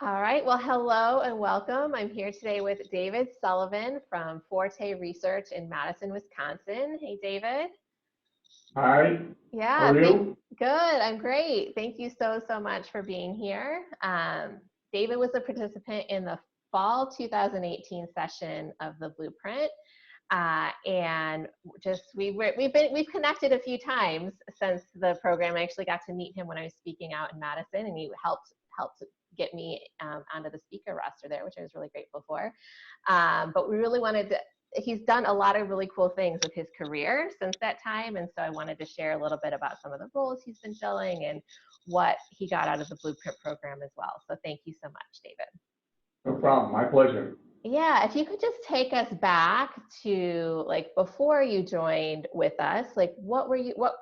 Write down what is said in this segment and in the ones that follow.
All right, well, hello and welcome. I'm here today with David Sullivan from Forte Research in Madison, Wisconsin. Hey, David. Hi, how Yeah, are you? good. I'm great. Thank you so much for being here. David was a participant in the fall 2018 session of the Blueprint. And just we've connected a few times since the program. I actually got to meet him when I was speaking out in Madison, and he helped get me onto the speaker roster there, which I was really grateful for. But we really wanted to. He's done a lot of really cool things with his career since that time, and so I wanted to share a little bit about some of the roles he's been filling and what he got out of the Blueprint program as well. So thank you so much, David. No problem, my pleasure. Yeah, if you could just take us back to like before you joined with us, like what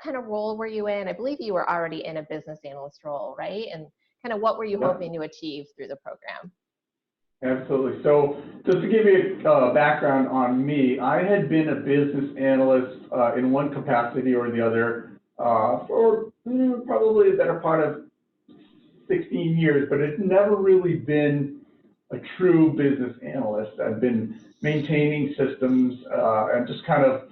kind of role were you in? I believe you were already in a business analyst role, right? And kind of what were you Yep, hoping to achieve through the program? absolutely. So just to give you a background on me, I had been a business analyst in one capacity or the other for probably the better part of 16 years, but it's never really been a true business analyst. I've been maintaining systems and just kind of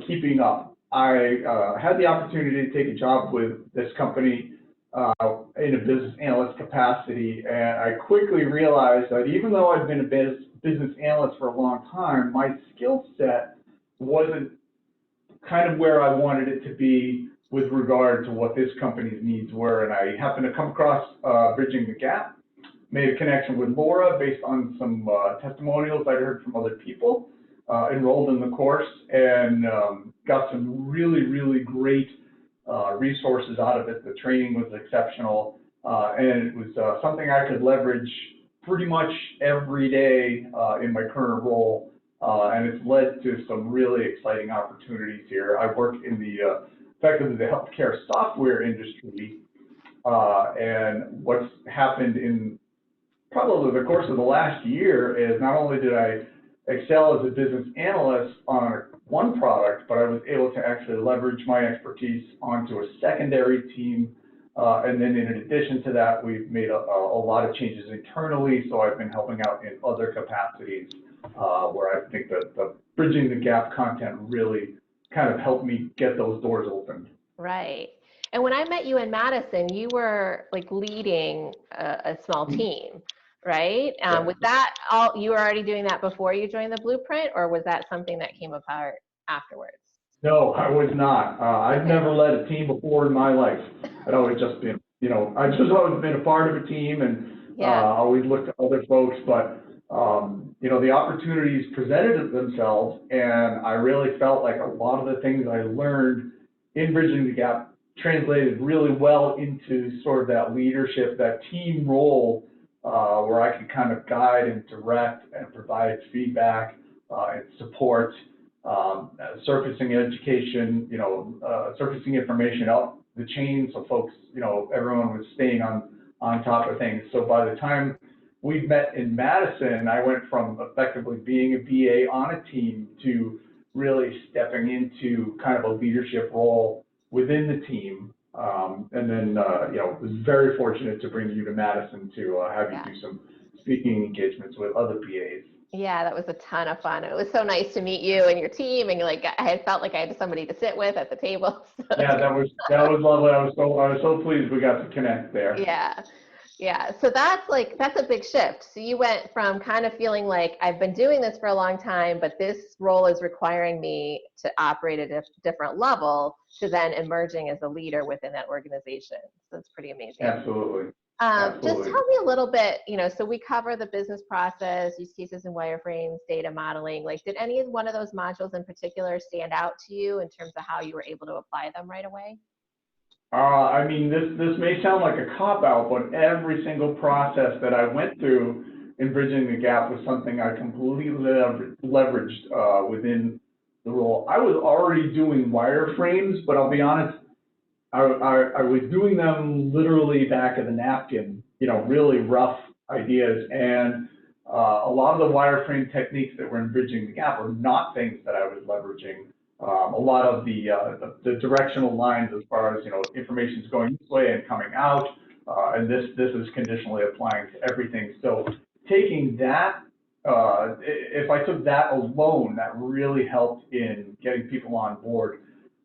keeping up. I had the opportunity to take a job with this company in a business analyst capacity, and I quickly realized that even though I'd been a business analyst for a long time, my skill set wasn't kind of where I wanted it to be with regard to what this company's needs were. And I happened to come across Bridging the Gap, made a connection with Laura based on some testimonials I'd heard from other people, enrolled in the course, and got some really great resources out of it. The training was exceptional, and it was something I could leverage pretty much every day in my current role, and it's led to some really exciting opportunities here. I work in the effectively the healthcare software industry, and what's happened in probably the course of the last year is not only did I excel as a business analyst on one product, but I was able to actually leverage my expertise onto a secondary team. And then in addition to that, we've made a lot of changes internally. So I've been helping out in other capacities where I think that the Bridging the Gap content really kind of helped me get those doors open. Right. And when I met you in Madison, you were like leading a small team, right? Yeah. Was that all you were already doing that before you joined the Blueprint, or was that something that came apart afterwards? No, I was not. I've Okay. never led a team before in my life. I'd always just been, I've just always been a part of a team and Yeah. always looked to other folks. But, the opportunities presented themselves, and I really felt like a lot of the things I learned in Bridging the Gap translated really well into sort of that leadership, that team role, where I could kind of guide and direct and provide feedback and support, surfacing education, surfacing information up the chain so folks, everyone was staying on top of things. So by the time we met in Madison, I went from effectively being a BA on a team to really stepping into kind of a leadership role within the team. And then, was very fortunate to bring you to Madison to have you Yeah. do some speaking engagements with other BAs. Yeah, that was a ton of fun. It was so nice to meet you and your team, and like I had felt like I had somebody to sit with at the table. So Yeah, that was lovely. I was so pleased we got to connect there. yeah. Yeah. So that's a big shift. So you went from kind of feeling like I've been doing this for a long time, but this role is requiring me to operate at a different level to then emerging as a leader within that organization. So it's pretty amazing. Absolutely, Just absolutely. tell me a little bit, so we cover the business process, use cases and wireframes, data modeling. Like, did any one of those modules in particular stand out to you in terms of how you were able to apply them right away? I mean, this may sound like a cop-out, but every single process that I went through in Bridging the Gap was something I completely leveraged within the role. I was already doing wireframes, but I'll be honest, I was doing them literally back of the napkin, really rough ideas. And a lot of the wireframe techniques that were in Bridging the Gap were not things that I was leveraging. A lot of the directional lines as far as, information's going this way and coming out, and this is conditionally applying to everything. So taking that, if I took that alone, that really helped in getting people on board.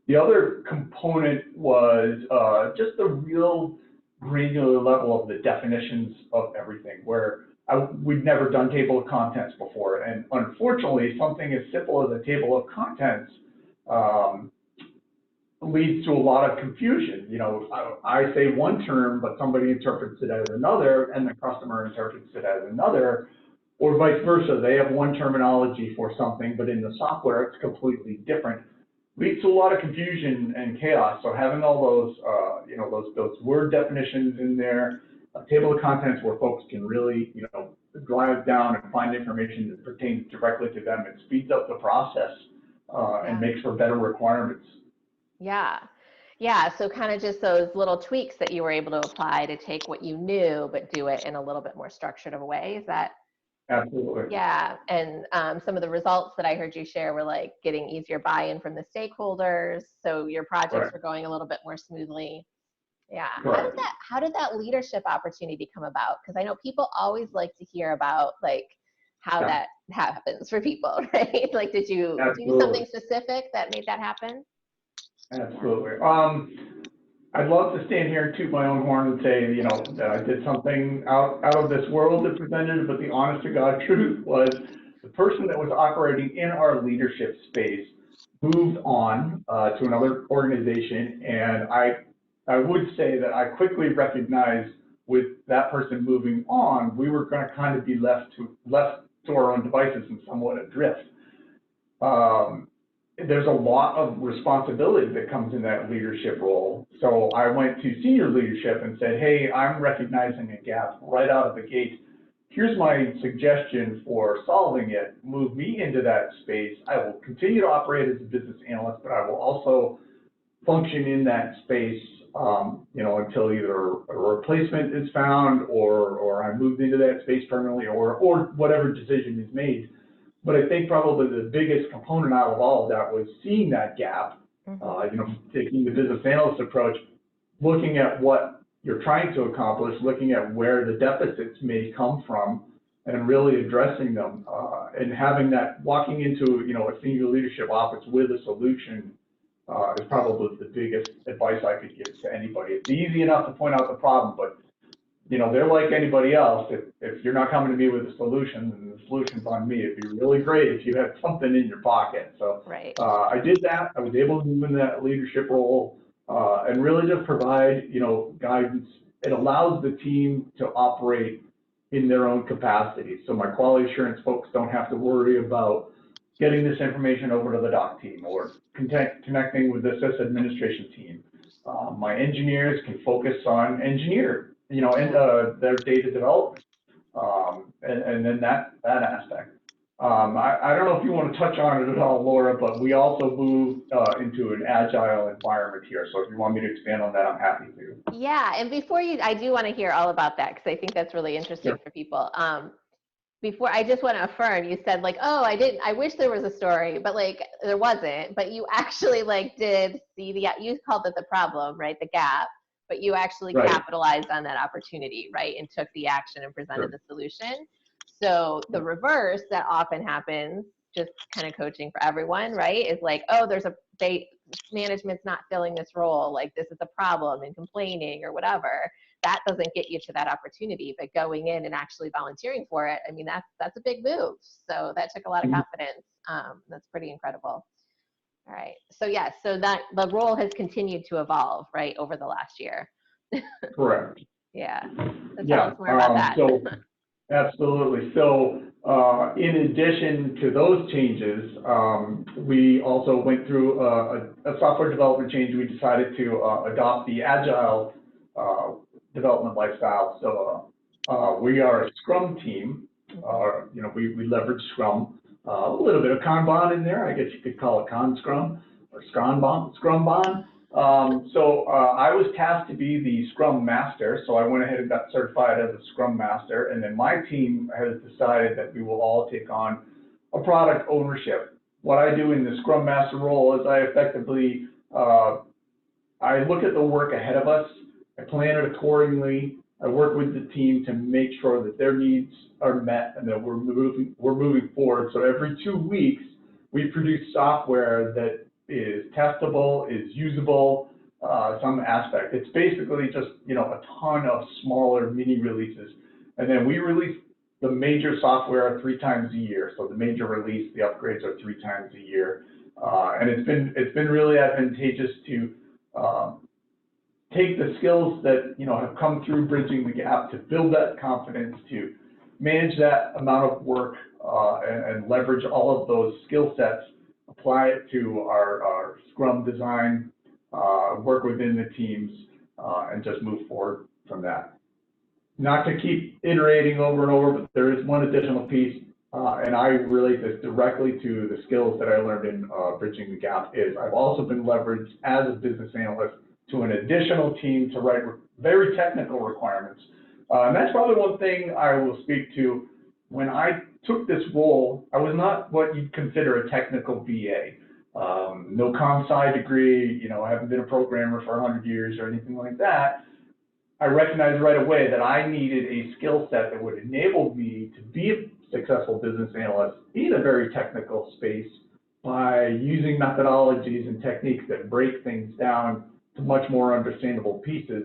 The other component was just the real granular level of the definitions of everything, where we'd never done table of contents before. And unfortunately, something as simple as a table of contents leads to a lot of confusion. You know, I say one term, but somebody interprets it as another, and the customer interprets it as another, or vice versa. They have one terminology for something, but in the software, it's completely different. Leads to a lot of confusion and chaos. So having all those, you know, those word definitions in there, a table of contents where folks can really, you know, drive down and find information that pertains directly to them, it speeds up the process and makes for better requirements. Yeah. Yeah. So kind of just those little tweaks that you were able to apply to take what you knew, but do it in a little bit more structured of a way. Is that? Absolutely. Yeah. And some of the results that I heard you share were like getting easier buy-in from the stakeholders. So your projects were going a little bit more smoothly. Yeah. How did that leadership opportunity come about? Because I know people always like to hear about like how that happens for people, right? Like, did you do something specific that made that happen? Absolutely. I'd love to stand here and toot my own horn and say, you know, that I did something out of this world that presented, but the honest to God truth was the person that was operating in our leadership space moved on to another organization, and I would say that I quickly recognized with that person moving on, we were going to kind of be left to our own devices and somewhat adrift. There's a lot of responsibility that comes in that leadership role. So I went to senior leadership and said, hey, I'm recognizing a gap right out of the gate. Here's my suggestion for solving it. Move me into that space. I will continue to operate as a business analyst, but I will also function in that space, you know, until either a replacement is found or I moved into that space permanently or whatever decision is made. But I think probably the biggest component out of all of that was seeing that gap, you know, taking the business analyst approach, looking at what you're trying to accomplish, looking at where the deficits may come from, and really addressing them, and having that, walking into, you know, a senior leadership office with a solution is probably the biggest advice I could give to anybody. It's easy enough to point out the problem, but you know, they're like anybody else. If you're not coming to me with a solution, then the solution's on me. It'd be really great if you had something in your pocket. So I did that. I was able to move in that leadership role and really just provide, you know, guidance. It allows the team to operate in their own capacity. So my quality assurance folks don't have to worry about getting this information over to the doc team or connecting with the sysadministration team. My engineers can focus on you know, and their data development, and then that aspect. I don't know if you want to touch on it at all, Laura, but we also moved into an agile environment here. So if you want me to expand on that, I'm happy to. Yeah, and before I do want to hear all about that because I think that's really interesting for people. Before, I just want to affirm, you said like, oh, I wish there was a story, but like there wasn't, but you actually like did see you called it the problem, right? The gap. But you actually capitalized on that opportunity, right? And took the action and presented the solution. So the reverse that often happens, just kind of coaching for everyone, right? Is like, oh, management's not filling this role. Like this is a problem and complaining or whatever. That doesn't get you to that opportunity, but going in and actually volunteering for it, I mean, that's a big move. So that took a lot of confidence. That's pretty incredible. All right. So yes, so that the role has continued to evolve, right, over the last year. Correct. Yeah. So tell us more about that. So, absolutely. So in addition to those changes, we also went through a software development change. We decided to adopt the Agile development lifestyle. So we are a Scrum team. You know, we leverage Scrum. A little bit of Kanban in there. I guess you could call it Scrum or Scrumban. So I was tasked to be the Scrum Master, so I went ahead and got certified as a Scrum Master, and then my team has decided that we will all take on a product ownership. What I do in the Scrum Master role is I effectively, I look at the work ahead of us, I plan it accordingly, I work with the team to make sure that their needs are met and that we're moving forward. So every 2 weeks, we produce software that is testable, is usable, some aspect. It's basically just, a ton of smaller mini releases. And then we release the major software 3 times a year. So the major release, the upgrades are 3 times a year. And it's been really advantageous to take the skills that, have come through bridging the gap to build that confidence, to manage that amount of work, and leverage all of those skill sets, apply it to our Scrum design, work within the teams, and just move forward from that. Not to keep iterating over and over, but there is one additional piece, and I relate this directly to the skills that I learned in bridging the gap, is I've also been leveraged as a business analyst to an additional team to write very technical requirements. And that's probably one thing I will speak to. When I took this role, I was not what you'd consider a technical BA. No comp-sci degree, I haven't been a programmer for 100 years or anything like that. I recognized right away that I needed a skill set that would enable me to be a successful business analyst in a very technical space by using methodologies and techniques that break things down to much more understandable pieces.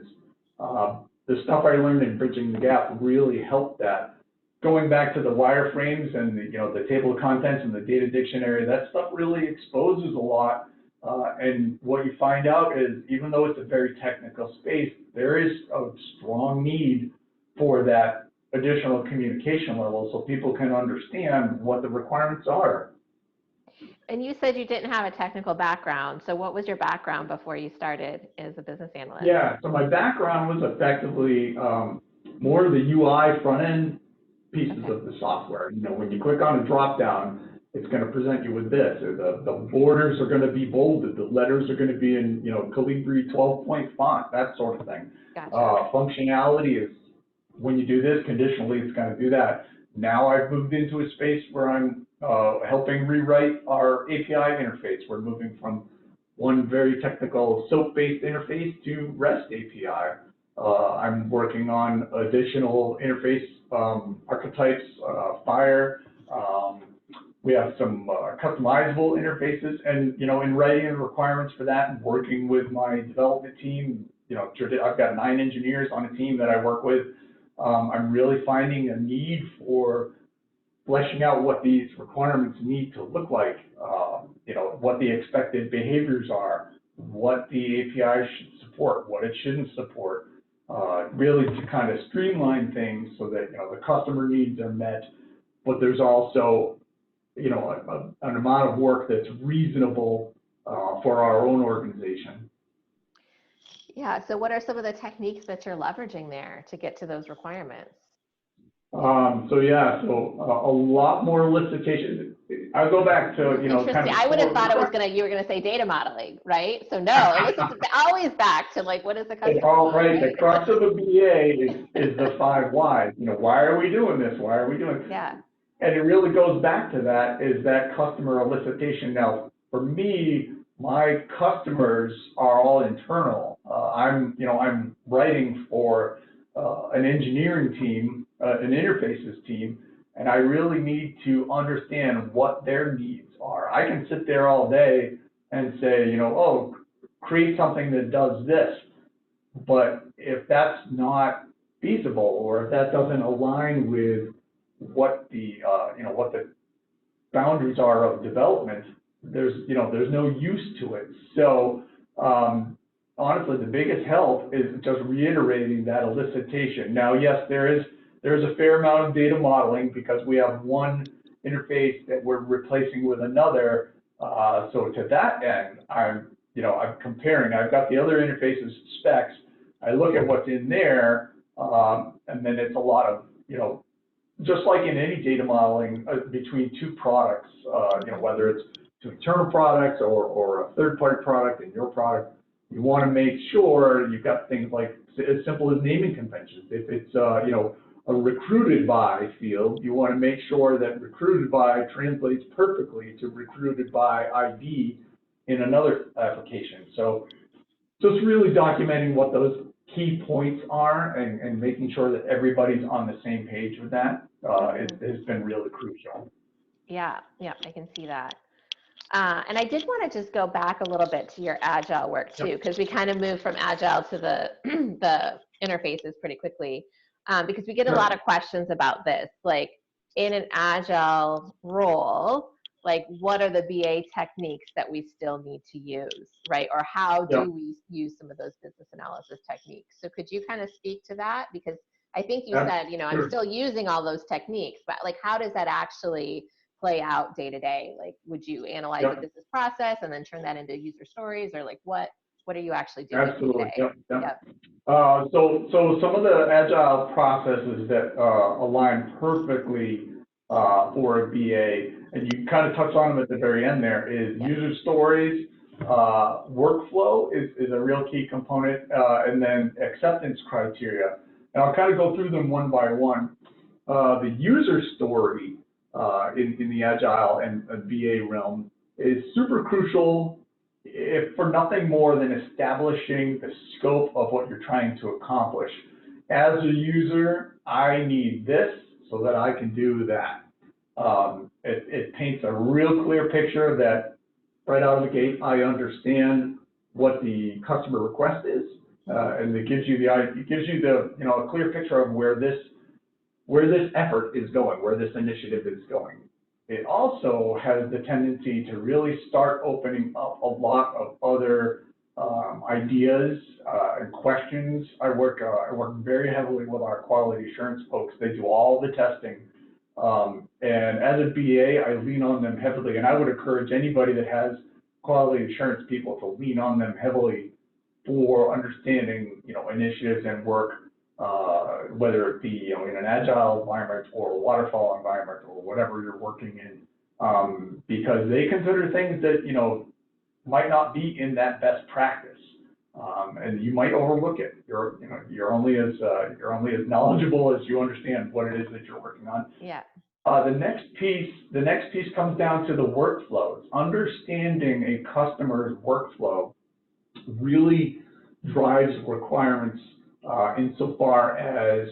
The stuff I learned in Bridging the Gap really helped that. Going back to the wireframes and the table of contents and the data dictionary, that stuff really exposes a lot. And what you find out is, even though it's a very technical space, there is a strong need for that additional communication level so people can understand what the requirements are. And you said you didn't have a technical background. So what was your background before you started as a business analyst? Yeah, so my background was effectively more of the UI front-end pieces of the software. When you click on a drop-down, it's going to present you with this. The borders are going to be bolded. The letters are going to be in, Calibri 12-point font, that sort of thing. Gotcha. Functionality is, when you do this, conditionally, it's going to do that. Now I've moved into a space where I'm helping rewrite our API interface. We're moving from one very technical SOAP-based interface to REST API. I'm working on additional interface archetypes, Fire. We have some customizable interfaces, and in writing the requirements for that and working with my development team, I've got 9 engineers on a team that I work with. I'm really finding a need for fleshing out what these requirements need to look like, what the expected behaviors are, what the API should support, what it shouldn't support, really to kind of streamline things so that, the customer needs are met, but there's also, an amount of work that's reasonable for our own organization. Yeah, so what are some of the techniques that you're leveraging there to get to those requirements? So a lot more elicitation. I'll go back to, Interesting. kind of. I would have thought you were gonna say data modeling, right? So no, it's always back to what is the customer? All right, the crux of a BA is the 5 whys. Why are we doing this? Why are we doing this? Yeah. And it really goes back to that, is that customer elicitation. Now, for me, my customers are all internal. I'm writing for an engineering team, an interfaces team, and I really need to understand what their needs are. I can sit there all day and say, create something that does this, but if that's not feasible, or if that doesn't align with what the boundaries are of development, there's no use to it. So honestly, the biggest help is just reiterating that elicitation. Now, yes, there is a fair amount of data modeling because we have one interface that we're replacing with another. So to that end, I'm comparing. I've got the other interface's specs. I look at what's in there, and then it's a lot of, just like in any data modeling between 2 products, whether it's 2 internal products or a third-party product and your product, you want to make sure you've got things like as simple as naming conventions. If it's a recruited by field, you want to make sure that recruited by translates perfectly to recruited by ID in another application. So just really documenting what those key points are and making sure that everybody's on the same page with that has been really crucial. Yeah, I can see that. And I did want to just go back a little bit to your Agile work too, because we kind of moved from Agile to the the interfaces pretty quickly, because we get a lot of questions about this, like in an Agile role, like what are the BA techniques that we still need to use, right? Or how do we use some of those business analysis techniques? So could you kind of speak to that? Because I think you said, you know, I'm still using all those techniques, but like how does that actually play out day to day? Like, would you analyze the business process and then turn that into user stories, or like what are you actually doing? Absolutely. So some of the Agile processes that align perfectly for a BA, and you kind of touched on them at the very end there, is user stories, workflow is a real key component, and then acceptance criteria. And I'll kind of go through them one by one. The user story in the Agile and BA realm is super crucial, if for nothing more than establishing the scope of what you're trying to accomplish. As a user, I need this so that I can do that. It paints a real clear picture that right out of the gate, I understand what the customer request is, and it gives you the a clear picture of where this effort is going, where this initiative is going. It also has the tendency to really start opening up a lot of other ideas and questions. I work very heavily with our quality assurance folks. They do all the testing. And as a BA, I lean on them heavily. And I would encourage anybody that has quality assurance people to lean on them heavily for understanding, initiatives and work, whether it be, in an Agile environment or a waterfall environment or whatever you're working in, because they consider things that, might not be in that best practice, and you might overlook it. You're only as knowledgeable as you understand what it is that you're working on. Yeah. The next piece comes down to the workflows. Understanding a customer's workflow really drives requirements insofar as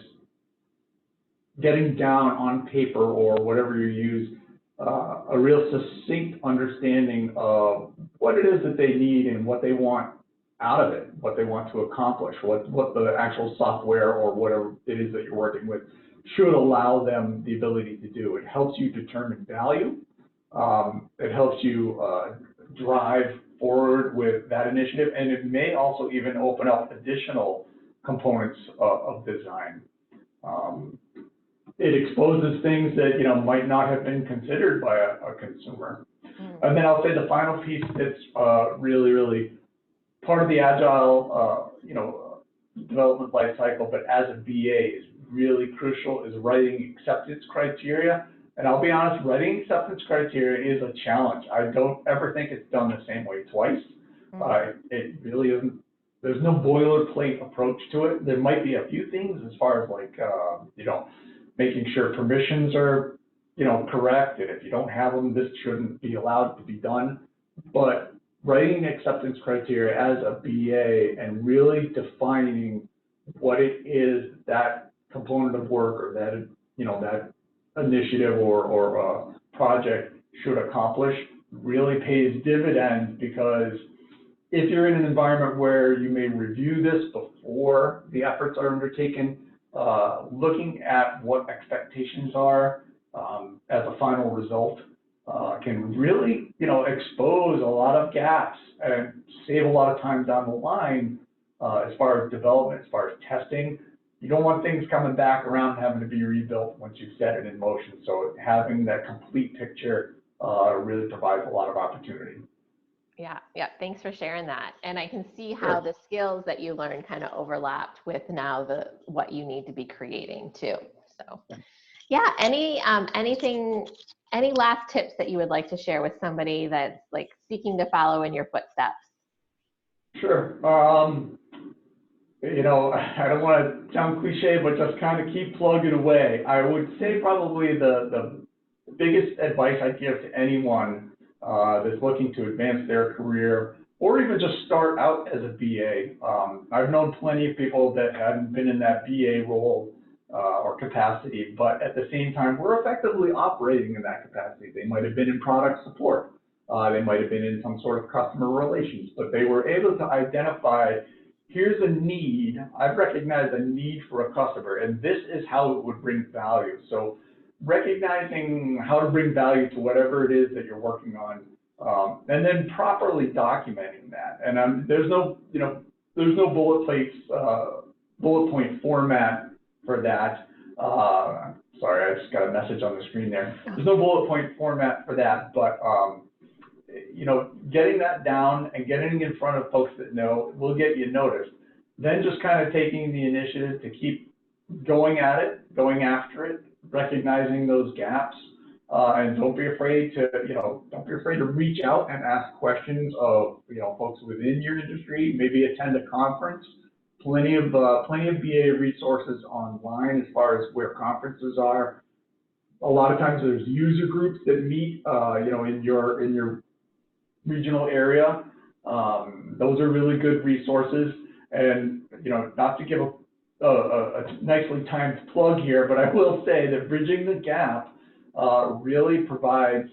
getting down on paper or whatever you use a real succinct understanding of what it is that they need and what they want out of it, what they want to accomplish, what the actual software or whatever it is that you're working with should allow them the ability to do. It helps you determine value. It helps you drive forward with that initiative, and it may also even open up additional components of design. It exposes things that might not have been considered by a consumer. And then I'll say the final piece that's really part of the Agile development life cycle, but as a BA is really crucial, is writing acceptance criteria. And I'll be honest, writing acceptance criteria is a challenge. I don't ever think it's done the same way twice. It really isn't. There's no boilerplate approach to it. There might be a few things as far as like, making sure permissions are, correct. And if you don't have them, this shouldn't be allowed to be done. But writing acceptance criteria as a BA and really defining what it is that component of work or that, that initiative or project should accomplish really pays dividends, because if you're in an environment where you may review this before the efforts are undertaken, looking at what expectations are as a final result can really, expose a lot of gaps and save a lot of time down the line as far as development, as far as testing. You don't want things coming back around and having to be rebuilt once you've set it in motion. So having that complete picture really provides a lot of opportunity. Yeah. Thanks for sharing that. And I can see how the skills that you learned kind of overlapped with now what you need to be creating too. So yeah, any last tips that you would like to share with somebody that's like seeking to follow in your footsteps? Sure. I don't want to sound cliche, but just kind of keep plugging away. I would say probably the biggest advice I give to anyone that's looking to advance their career or even just start out as a BA. I've known plenty of people that hadn't been in that BA role or capacity, but at the same time, we're effectively operating in that capacity. They might have been in product support. They might have been in some sort of customer relations, but they were able to identify, here's a need. I've recognized a need for a customer, and this is how it would bring value. So recognizing how to bring value to whatever it is that you're working on, and then properly documenting that. And there's no, there's no bullet point format for that. Sorry, I just got a message on the screen there. There's no bullet point format for that, but getting that down and getting in front of folks that know will get you noticed. Then just kind of taking the initiative to keep going at it, going after it, recognizing those gaps, and don't be afraid to reach out and ask questions of folks within your industry. Maybe attend a conference. Plenty of BA resources online as far as where conferences are. A lot of times there's user groups that meet, in your regional area. Those are really good resources. And not to give a nicely timed plug here, but I will say that Bridging the Gap really provides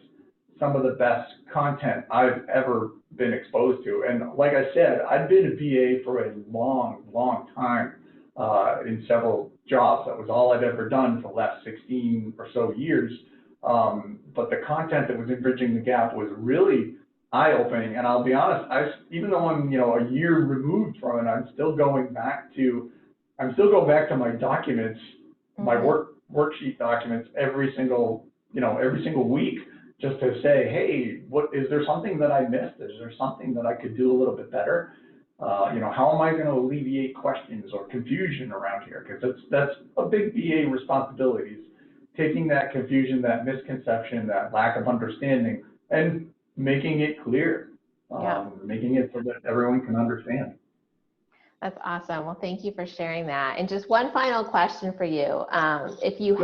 some of the best content I've ever been exposed to. And like I said, I've been a BA for a long, long time in several jobs. That was all I've ever done for the last 16 or so years. But the content that was in Bridging the Gap was really eye-opening. And I'll be honest, even though I'm a year removed from it, I'm still going back to my documents, my worksheet documents every single week, just to say, hey, is there something that I missed? Is there something that I could do a little bit better? How am I going to alleviate questions or confusion around here? Because that's a big BA responsibility, is taking that confusion, that misconception, that lack of understanding, and making it clear, making it so that everyone can understand. That's awesome. Well, thank you for sharing that. And just one final question for you. If you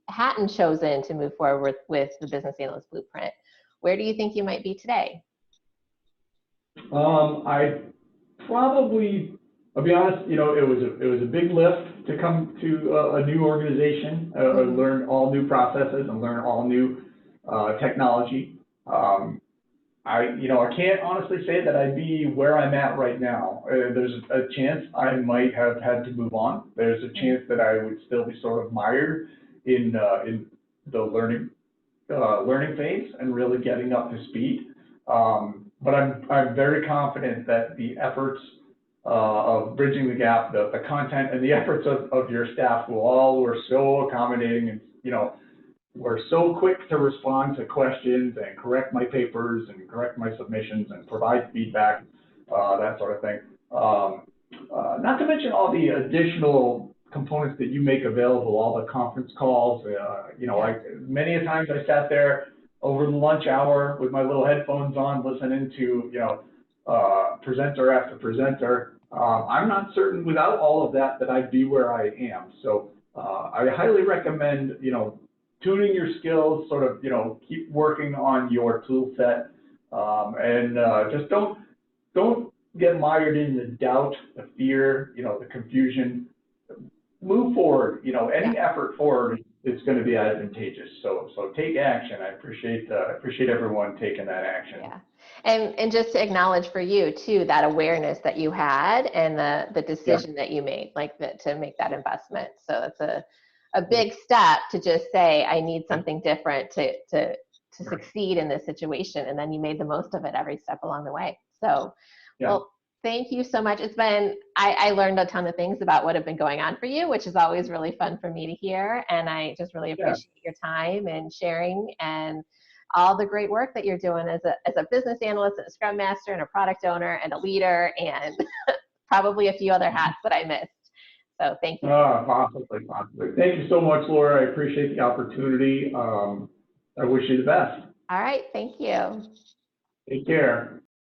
hadn't chosen to move forward with the Business Analyst Blueprint, where do you think you might be today? I'll be honest, it was a big lift to come to a new organization, learn all new processes and learn all new technology. I can't honestly say that I'd be where I'm at right now. There's a chance I might have had to move on. There's a chance that I would still be sort of mired in the learning phase and really getting up to speed. But I'm very confident that the efforts of Bridging the Gap, the content and the efforts of your staff were so accommodating, and we're so quick to respond to questions and correct my papers and correct my submissions and provide feedback, that sort of thing. Not to mention all the additional components that you make available, all the conference calls. Many a times I sat there over the lunch hour with my little headphones on, listening to presenter after presenter. I'm not certain without all of that I'd be where I am. So I highly recommend tuning your skills, sort of keep working on your tool set, and just don't get mired in the doubt, the fear, the confusion. Move forward. Any effort forward is going to be advantageous. So take action. I appreciate everyone taking that action. Yeah. And just to acknowledge for you too, that awareness that you had and the decision that you made, to make that investment. So that's a big step to just say, I need something different to succeed in this situation. And then you made the most of it every step along the way. So, well, thank you so much. I learned a ton of things about what have been going on for you, which is always really fun for me to hear. And I just really appreciate your time and sharing and all the great work that you're doing as a business analyst and a Scrum Master and a product owner and a leader and probably a few other hats that I missed. So thank you. Possibly. Thank you so much, Laura. I appreciate the opportunity. I wish you the best. All right. Thank you. Take care.